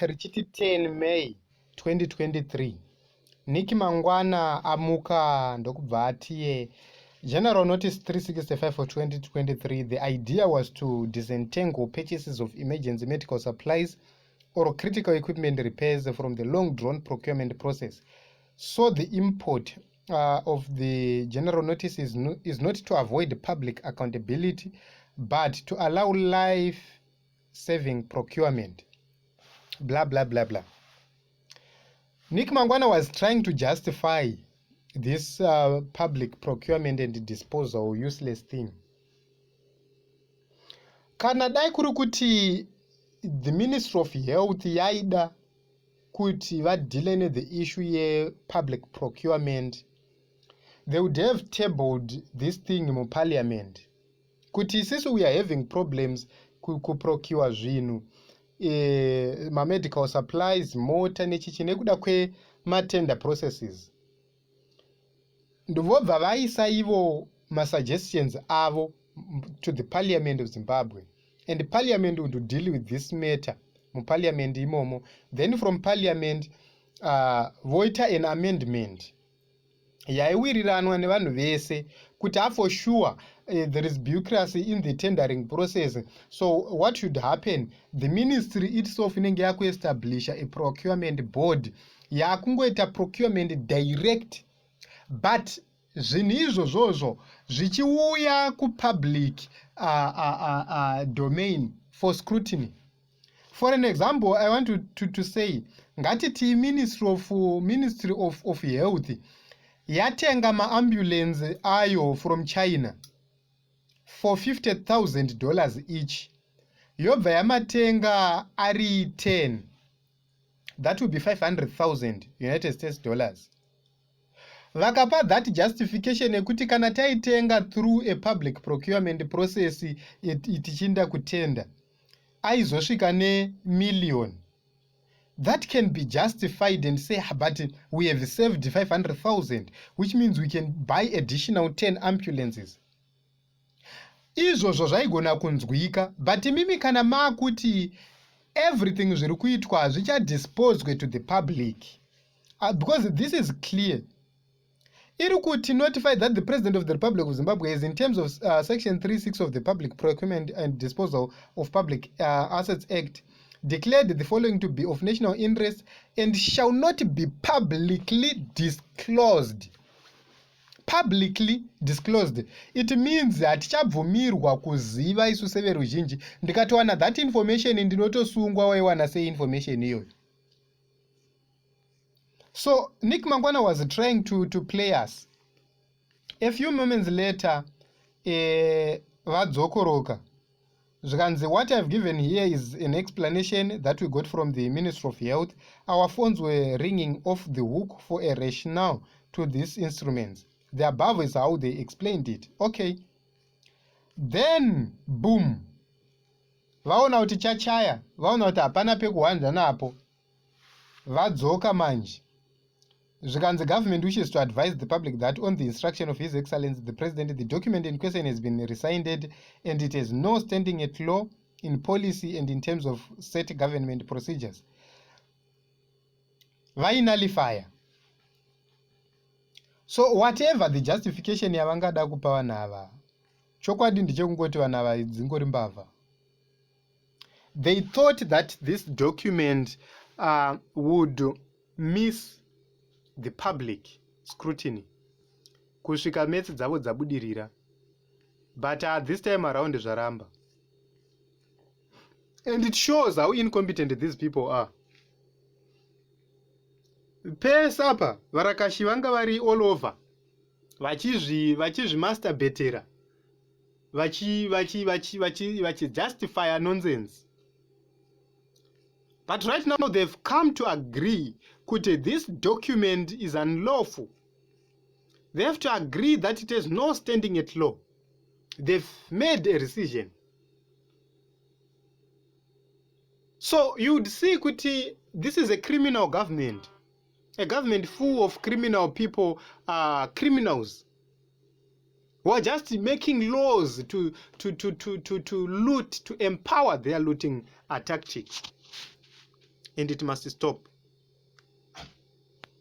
richiti 10 May 2023. Niki Mangwana amuka ndokubva atiye General Notice 365 for 2023. The idea was to disentangle purchases of emergency medical supplies or critical equipment repairs from the long-drawn procurement process. So the import of the General Notice is not to avoid public accountability, but to allow life-saving procurement. Blah, blah, blah, blah. Nick Mangwana was trying to justify this public procurement and disposal useless thing. Kana dai kuri kuti the Ministry of Health yaida kuti vadile the issue ye public procurement, they would have tabled this thing in parliament. Kuti sisi we are having problems ku procure zvinu, ma medical supplies, mota nechichi nekuda kwe ma tender processes. Ndovobva vaisa ivo ma suggestions avo to the Parliament of Zimbabwe, and the Parliament would deal with this matter mu Parliament imomo. Then from Parliament voita an amendment yaiwiriranwa nevanhu vese kuti for sure there is bureaucracy in the tendering process. So what should happen? The ministry itself inenge yakuestablish a procurement board yakungoita procurement direct, but zvinhu izvozvozvo zvichiuya kupublic domain for scrutiny. For an example, I want to say ngatiti Ministry of Health yatenga ma-ambulance ayo from China for $50,000 each. Yobva yamatenga ari 10. That would be 500,000 United States dollars. Vakapa that justification ekuti kana taitenga through a public procurement process itichinda kutenda aizosvika ne-million. That can be justified and say, but we have saved 500,000, which means we can buy additional 10 ambulances. Izvozvo zvaigona kunzwika, but mimi kana makuti everything zviri kuitwa zvichadisposed to the public, because this is clear. Iri kuti notify that the President of the Republic of Zimbabwe is in terms of Section 36 of the Public Procurement and Disposal of Public Assets Act declared the following to be of national interest and shall not be publicly disclosed. Publicly disclosed. It means that tichabvumirwa kuziva isu severuzhinji. Ndikatowana that information ndinotosungwa waiwana sei information iyoyo. So Nick Mangwana was trying to play us. A few moments later, vadzokoroka. What I've given here is an explanation that we got from the Ministry of Health. Our phones were ringing off the hook for a rationale to these instruments. The above is how they explained it. Okay. Then, boom. Vaona kuti chachaya. Vaona kuti hapana pekuhwanda napo. Vadzoka manje. The government wishes to advise the public that on the instruction of His Excellency the President, the document in question has been rescinded and it has no standing at law in policy and in terms of set government procedures. Vainalify. So whatever the justification yavangada kupa vanhu ava, chokwadi ndechekungoti vanhu ava dzingori mbavha. They thought that this document would miss the public scrutiny kusvika metsi dzavo dzabudirira, but this time around zvaramba, and it shows how incompetent these people are. Pesapa varakashi vanga vari all over vachizvimasturbetera vachijustify a nonsense. But right now they've come to agree that this document is unlawful. They have to agree that it has no standing at law. They've made a decision. So you would see kuti this is a criminal government, a government full of criminal people, criminals who are just making laws to loot, to empower their looting tactics. and it must stop.